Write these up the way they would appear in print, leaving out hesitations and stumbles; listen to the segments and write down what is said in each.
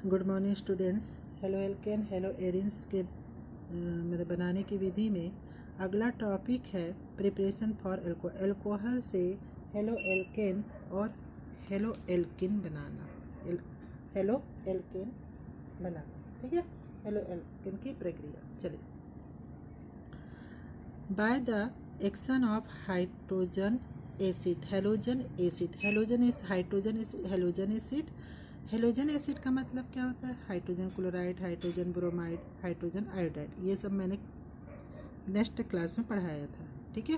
Good morning students. Halo alkane hello arenes के मतलब बनाने की विधि में अगला टॉपिक है प्रिपरेशन फॉर एल्कोहल से हेलो एल्केन और हेलो एल्किन बनाना। हेलो एल्केन बनाना, ठीक है। हेलो एल्केन की प्रक्रिया चलिए। By the action of hydrogen acid halogen acid halogen acid का मतलब क्या होता है? Hydrogen chloride, hydrogen bromide, hydrogen iodide. ये सब मैंने नेक्स्ट क्लास में पढ़ाया था, ठीक है।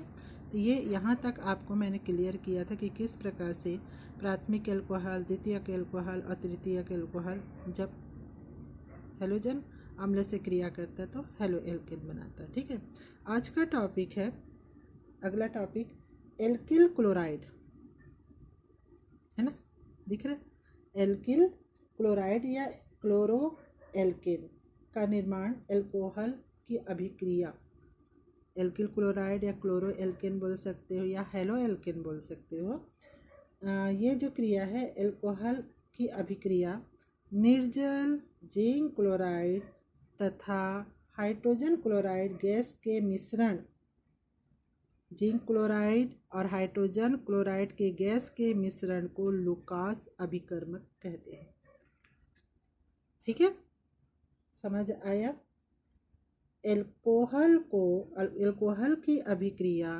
तो ये यहाँ तक आपको मैंने क्लियर किया था कि किस प्रकार से प्राथमिक एल्कोहल, द्वितीयक एल्कोहल और तृतीयक एल्कोहल जब हेलोजन अम्ल से क्रिया करता है तो हेलो एल्केन बनाता है, ठीक है। आज का टॉपिक है, अगला टॉपिक एल्किल क्लोराइड है ना, दिख रहा है। एल्किल क्लोराइड या क्लोरो एल्केन का निर्माण एल्कोहल की अभिक्रिया, एल्किल क्लोराइड या क्लोरो एल्केन बोल सकते हो या हेलो एल्केन बोल सकते हो। ये जो क्रिया है एल्कोहल की अभिक्रिया निर्जल जिंक क्लोराइड तथा हाइड्रोजन क्लोराइड गैस के मिश्रण, जिंक क्लोराइड और हाइड्रोजन क्लोराइड के गैस के मिश्रण को लुकास अभिकर्मक कहते हैं, ठीक है। समझ आया? एल्कोहल की अभिक्रिया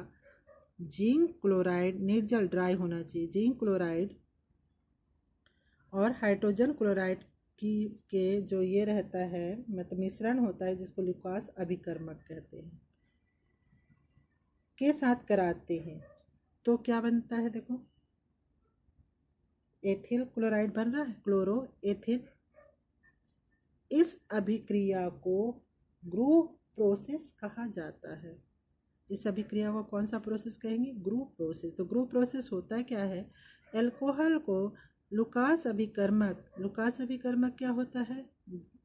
जिंक क्लोराइड निर्जल ड्राई होना चाहिए, जिंक क्लोराइड और हाइड्रोजन क्लोराइड की के जो ये रहता है मतलब मिश्रण होता है जिसको लुकास अभिकर्मक कहते हैं के साथ कराते हैं तो क्या बनता है? देखो, एथिल क्लोराइड बन रहा है, क्लोरो एथिल। इस अभिक्रिया को ग्रुप प्रोसेस कहा जाता है। इस अभिक्रिया को कौन सा प्रोसेस कहेंगे? Group process. तो ग्रुप प्रोसेस होता है क्या है? एल्कोहल को लुकास अभिकर्मक क्या होता है?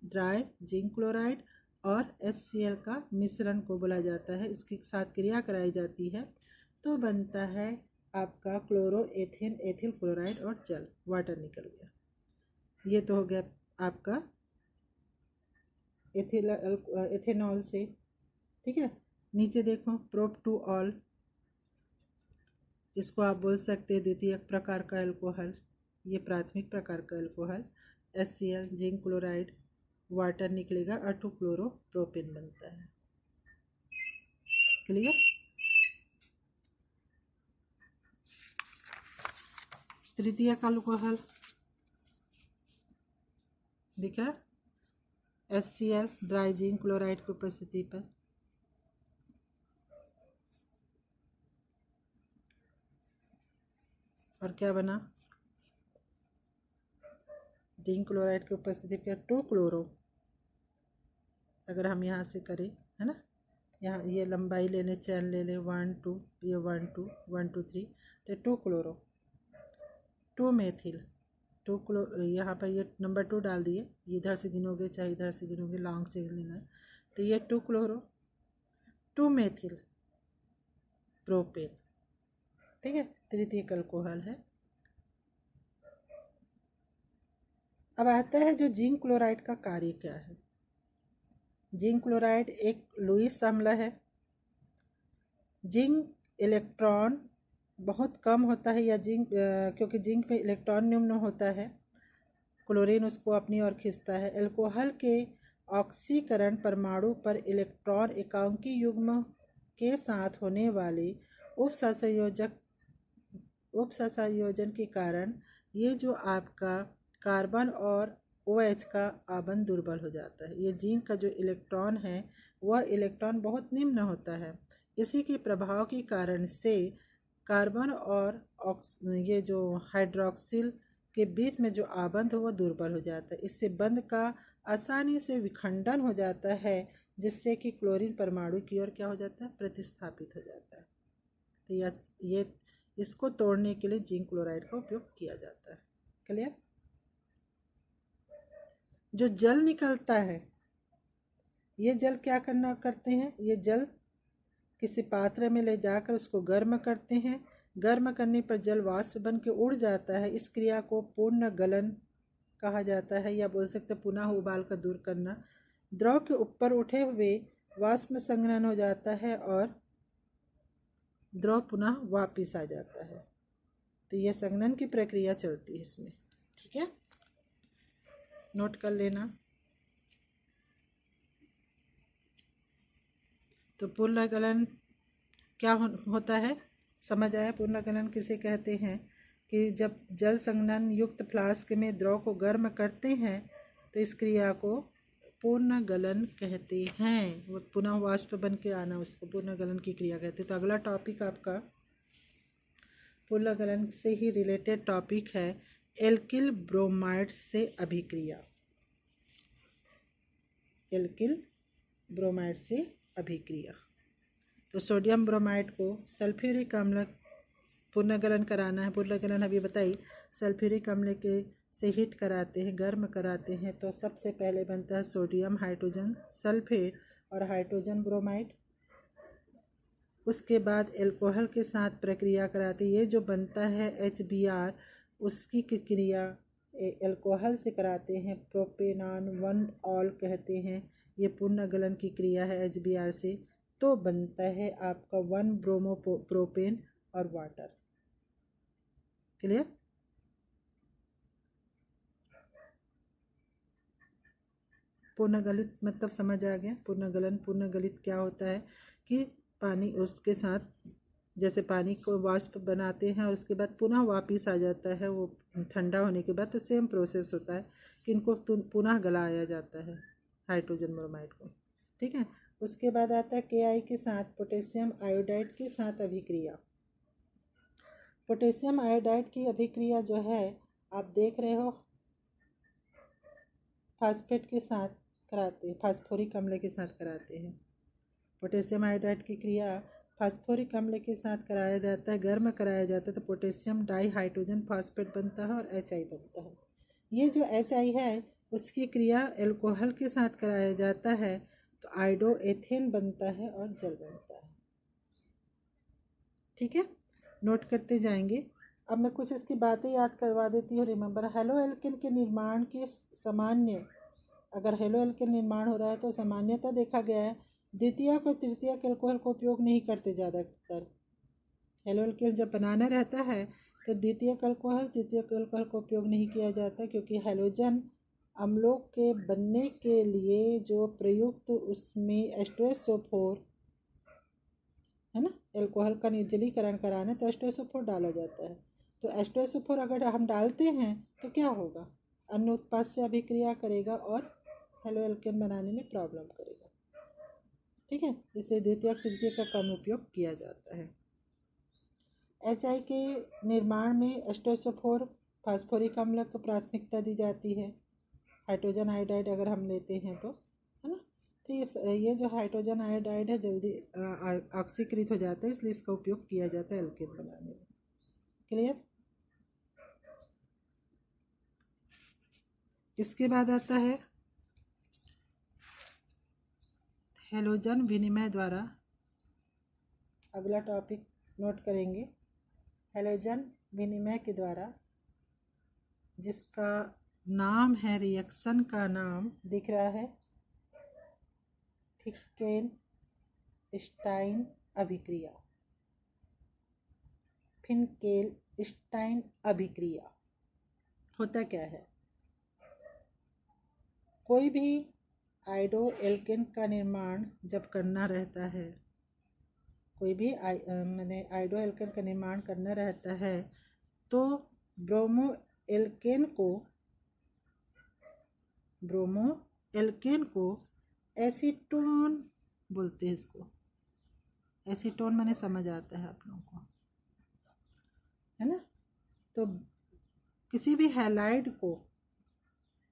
ड्राई जिंक क्लोराइड और HCl का मिश्रण को बोला जाता है, इसके साथ क्रिया कराई जाती है तो बनता है आपका क्लोरो एथेन, एथिल क्लोराइड और जल, वाटर निकल गया। ये तो हो गया आपका एथेनॉल से, ठीक है। नीचे देखो, प्रोप टू ऑल, इसको आप बोल सकते हैं द्वितीय प्रकार का एल्कोहल, ये प्राथमिक प्रकार का alcohol. HCl zinc chloride, water निकलेगा और 2 क्लोरो प्रोपेन बनता है, क्लियर। तृतीय का अल्कोहल दिख रहा, HCl ड्राई जिंक क्लोराइड की उपस्थिति पर, और क्या बना? जिंक क्लोराइड की उपस्थिति पर 2 क्लोरो। अगर हम यहाँ से करें, है ना, यहाँ ये लंबाई ले लें, चैन ले लें 1 2, ये 1 2 1 2 3, तो 2 क्लोरो, 2 मेथिल, 2 क्लोरो, यहाँ पर ये नंबर 2 डाल दिए, इधर से गिनोगे चाहे इधर से गिनोगे, लॉन्ग चेन लेना है, तो ये 2 क्लोरो 2 मेथिल प्रोपेन, ठीक है, तृतीयक अल्कोहल है। अब आता है जो जिंक क्लोराइड का कार्य क्या है। जिंक क्लोराइड एक लुईस अम्ल है। जिंक इलेक्ट्रॉन बहुत कम होता है, या क्योंकि जिंक में इलेक्ट्रॉन निम्न होता है, क्लोरीन उसको अपनी ओर खींचता है। एल्कोहल के ऑक्सीकरण परमाणु पर इलेक्ट्रॉन एकांकी युग्म के साथ होने वाले उपसंयोजन के कारण ये जो आपका कार्बन और OH का आबंध दुर्बल हो जाता है। ये जिंक का जो इलेक्ट्रॉन है वह इलेक्ट्रॉन बहुत निम्न होता है, इसी के प्रभाव के कारण से कार्बन और ये जो हाइड्रोक्सिल के बीच में जो आबंध है वह दुर्बल हो जाता है। इससे बंध का आसानी से विखंडन हो जाता है, जिससे कि क्लोरीन परमाणु की ओर क्या हो जाता है? प्रतिस्थापित हो जाता है। तो ये इसको तोड़ने के लिए जिंक क्लोराइड का उपयोग किया जाता है, क्लियर। जो जल निकलता है, ये जल क्या करते हैं? ये जल किसी पात्र में ले जाकर उसको गर्म करते हैं, गर्म करने पर जल वाष्प बन के उड़ जाता है। इस क्रिया को पूर्ण गलन कहा जाता है, या बोल सकते पुनः उबाल कर दूर करना। द्रव के ऊपर उठे हुए वाष्प में संघनन हो जाता है और द्रव पुनः वापिस आ जाता है। तो यह संघनन की प्रक्रिया चलती है इसमें। ठीक है, नोट कर लेना। तो पुनर्गलन क्या होता है, समझ आया? पुनर्गलन किसे कहते हैं कि जब जल संघनन युक्त फ्लास्क में द्रव को गर्म करते हैं तो इस क्रिया को पुनर्गलन कहते हैं। वो पुनः वाष्प बन के आना, उसको पुनर्गलन की क्रिया कहते हैं। तो अगला टॉपिक आपका पुनर्गलन से ही रिलेटेड टॉपिक है, एल्किल ब्रोमाइड से अभिक्रिया। एल्किल ब्रोमाइड से अभिक्रिया। तो सोडियम ब्रोमाइड को सल्फ्यूरिक अम्ल पुनर्गलन कराना है। पुनर्गलन अभी बताई, सल्फ्यूरिक अम्ल के से हीट कराते हैं, गर्म कराते हैं, तो सबसे पहले बनता है सोडियम हाइड्रोजन सल्फेट और हाइड्रोजन ब्रोमाइड। उसके बाद एल्कोहल के साथ प्रक्रिया कराते हैं। ये जो बनता है HBr, उसकी क्रिया एल्कोहल से कराते हैं, प्रोपेनॉन 1 ऑल कहते हैं। ये पुनर्गलन की क्रिया है HBr से। तो बनता है आपका 1 ब्रोमो प्रोपेन और वाटर। क्लियर? पुनर्गलित मतलब समझ आ गया? पुनर्गलित क्या होता है कि पानी उसके साथ, जैसे पानी को वाष्प बनाते हैं और उसके बाद पुनः वापस आ जाता है, वो ठंडा होने के बाद। तो सेम प्रोसेस होता है कि इनको पुनः गलाया जाता है हाइड्रोजन ब्रोमाइड को। ठीक है, उसके बाद आता है Ki के साथ पोटेशियम आयोडाइड के साथ अभिक्रिया। पोटेशियम आयोडाइड की अभिक्रिया जो है आप देख रहे हो, फास्फेट के साथ कराते हैं, फास्फोरिक अम्ल के साथ कराते हैं। पोटेशियम आयोडाइड की क्रिया फास्फोरिक अम्ल के साथ कराया जाता है, गर्म कराया जाता है, तो पोटेशियम डाई हाइड्रोजन फास्फेट बनता है और HI बनता है। ये जो HI है उसकी क्रिया एल्कोहल के साथ कराया जाता है, तो आइडो एथेन बनता है और जल बनता है। ठीक है, नोट करते जाएंगे। अब मैं कुछ इसकी बातें याद करवा देती हूँ। रिमेंबर, हेलो एल्केन के निर्माण के सामान्य, अगर हेलो एल्केन निर्माण हो रहा है तो सामान्यतः देखा गया है द्वितीयक और तृतीयक एल्कोहल का उपयोग नहीं करते ज़्यादातर। हेलो एल्केन जब बनाना रहता है तो द्वितीयक अल्कोहल तृतीयक अल्कोहल का उपयोग नहीं किया जाता, क्योंकि हैलोजन अम्लों के बनने के लिए जो प्रयुक्त उसमें H2SO4 है ना, एल्कोहल का निर्जलीकरण कराना, तो H2SO4 डाला जाता है। तो H2SO4 अगर हम डालते हैं तो क्या होगा, अन्य उत्पाद से अभिक्रिया करेगा और हेलो एल्केन बनाने में प्रॉब्लम करेगा। ठीक है, इसलिए द्वितीयक तृतीयक का कम उपयोग किया जाता है। HI के निर्माण में H2SO4 फास्फोरिक अम्ल को प्राथमिकता दी जाती है। हाइड्रोजन आयोडाइड अगर हम लेते हैं तो, है ना, तो ये जो हाइड्रोजन आयोडाइड है जल्दी ऑक्सीकृत हो जाता है, इसलिए इसका उपयोग किया जाता है एल्केन बनाने में। क्लियर? इसके बाद आता है हैलोजन विनिमय द्वारा। अगला टॉपिक नोट करेंगे, हैलोजन विनिमय के द्वारा, जिसका नाम है, रिएक्शन का नाम दिख रहा है, फिनकेलस्टाइन अभिक्रिया। फिनकेलस्टाइन अभिक्रिया होता क्या है? कोई भी आइडो एल्केन का निर्माण जब करना रहता है, कोई भी आइडो एल्केन का निर्माण करना रहता है, तो ब्रोमो एल्केन को एसीटोन बोलते हैं। इसको एसीटोन मैंने समझ आता है आप लोगों को, है ना। तो किसी भी हैलाइड को,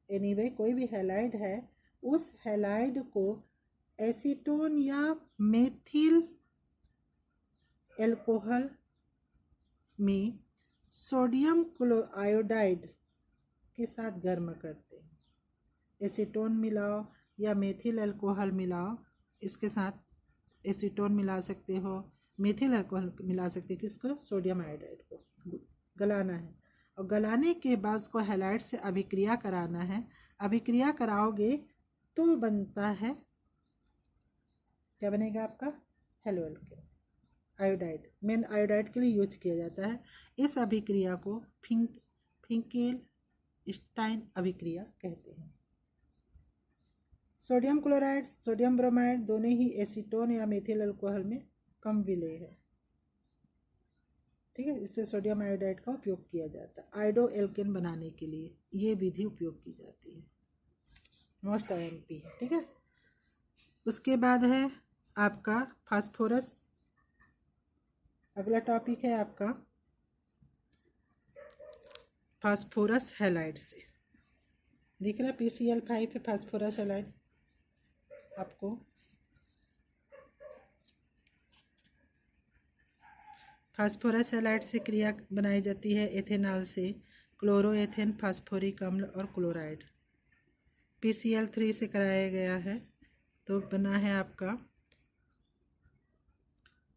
एनीवे कोई भी हैलाइड है, उस हैलाइड को एसीटोन या मेथिल एल्कोहल में सोडियम क्लोराइड के साथ गर्म करते हैं। एसीटोन मिलाओ या मेथिल अल्कोहल मिलाओ, इसके साथ एसीटोन मिला सकते हो, मेथिल अल्कोहल मिला सकते हो, किसको, सोडियम आयोडाइड को गलाना है। और गलाने के बाद उसको हैलाइड से अभिक्रिया कराना है। अभिक्रिया कराओगे तो बनता है, क्या बनेगा आपका, halo alkane. Iodide main iodide के लिए यूज किया जाता है। इस अभिक्रिया को फिंकेलस्टाइन अभिक्रिया कहते हैं। सोडियम क्लोराइड, सोडियम ब्रोमाइड दोनों ही एसीटोन या मेथिल अल्कोहल में कम विलेय है, ठीक है। इससे सोडियम आयोडाइड का उपयोग किया जाता है आयोडो एल्केन बनाने के लिए, ये विधि उपयोग की जाती है, मोस्ट IMP, ठीक है। उसके बाद है आपका फास्फोरस। अगला टॉपिक है आपका फास्फोरस हैलाइड से। दिख रहा PCl5 है फास्फोरस हैलाइड आपको। फास्फोरस हैलाइड से क्रिया बनाई जाती है एथेनॉल से, क्लोरोएथेन, फास्फोरिक अम्ल और क्लोराइड। PCl3 से कराया गया है तो बना है आपका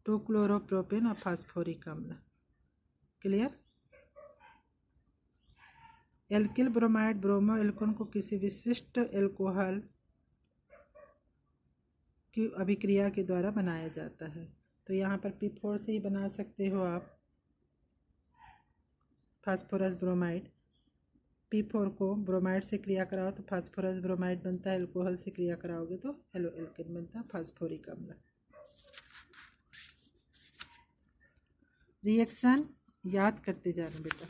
2-क्लोरोप्रोपेन और फास्फोरिक अम्ल। Clear. Alkyl bromide bromo Alcon को किसी विशिष्ट एल्कोहल की अभिक्रिया के द्वारा बनाया जाता है। तो यहाँ पर P4 से ही बना सकते हो आप फास्फोरस ब्रोमाइड। P4 को ब्रोमाइड से क्रिया कराओ तो फास्फोरस ब्रोमाइड बनता है, एल्कोहल से क्रिया कराओगे तो हेलो एल्केन बनता है, फास्फोरिक अम्ल। रिएक्शन याद करते जाना बेटा।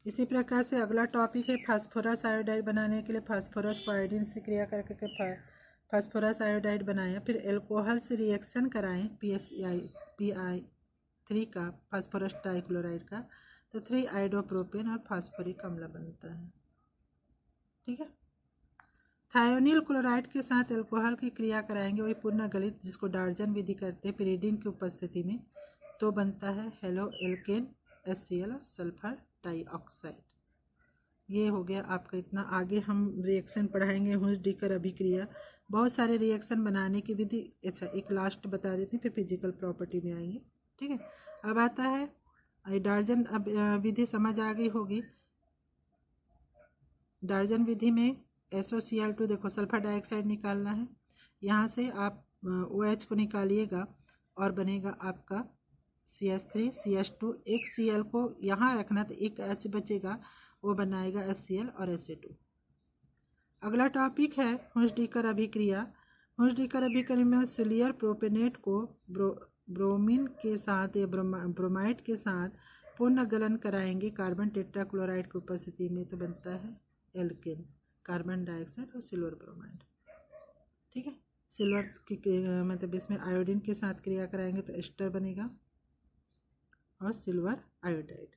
इसी प्रकार से अगला टॉपिक है फास्फोरस आयोडाइड बनाने के लिए फास्फोरस को आयोडीन से क्रिया करके फास्फोरस आयोडाइड बनाया, फिर एल्कोहल से रिएक्शन कराएं PI3 का फास्फोरस ट्राइक्लोराइड का, तो 3 आयोडोप्रोपेन और फास्फोरिक अम्ल बनता है, ठीक है। थायोनिल क्लोराइड के साथ एल्कोहल की क्रिया कराएंगे, वही पूर्ण गलित जिसको डार्जन विधि करते हैं पिरीडिन की उपस्थिति में, तो बनता है हेलो एल्केन HCl और सल्फर डाइऑक्साइड। ये हो गया आपका इतना। आगे हम रिएक्शन पढ़ाएंगे हुंस-डीकर अभिक्रिया, बहुत सारे रिएक्शन बनाने की विधि। अच्छा एक लास्ट बता देते हैं फिर फिजिकल प्रॉपर्टी में आएंगे, ठीक है। अब आता है डार्जन विधि, समझ आ गई होगी। डार्जन विधि में SOCl2 देखो सल्फर डाइऑक्साइड निकालना है, यहाँ से आप OH को निकालिएगा और बनेगा आपका CH3 CH2, एक Cl को यहाँ रखना तो एक H बचेगा, वो बनाएगा HCl और Na2। अगला टॉपिक है हुंस-डीकर अभिक्रिया। हुंस-डीकर अभिक्रिया में सुलियर प्रोपेनेट को ब्रोमीन के साथ या ब्रोमाइड के साथ पूर्ण गलन कराएंगे कार्बन टेट्राक्लोराइड की उपस्थिति में, तो बनता है एल्केन, कार्बन डाइऑक्साइड और सिल्वर ब्रोमाइड, ठीक है। सिल्वर की मतलब इसमें आयोडीन के साथ क्रिया कराएंगे तो एस्टर बनेगा और सिल्वर आयोडाइड।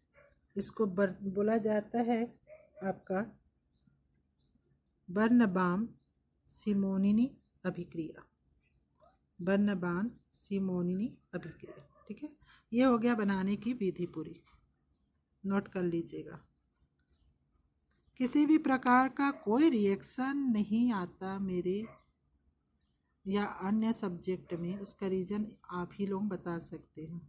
इसको बोला जाता है आपका बर्नबाम सिमोनिनी अभिक्रिया, बर्नबाम सिमोनिनी अभिक्रिया, ठीक है। ये हो गया बनाने की विधि पूरी, नोट कर लीजिएगा। किसी भी प्रकार का कोई रिएक्शन नहीं आता मेरे या अन्य सब्जेक्ट में, उसका रीज़न आप ही लोग बता सकते हैं।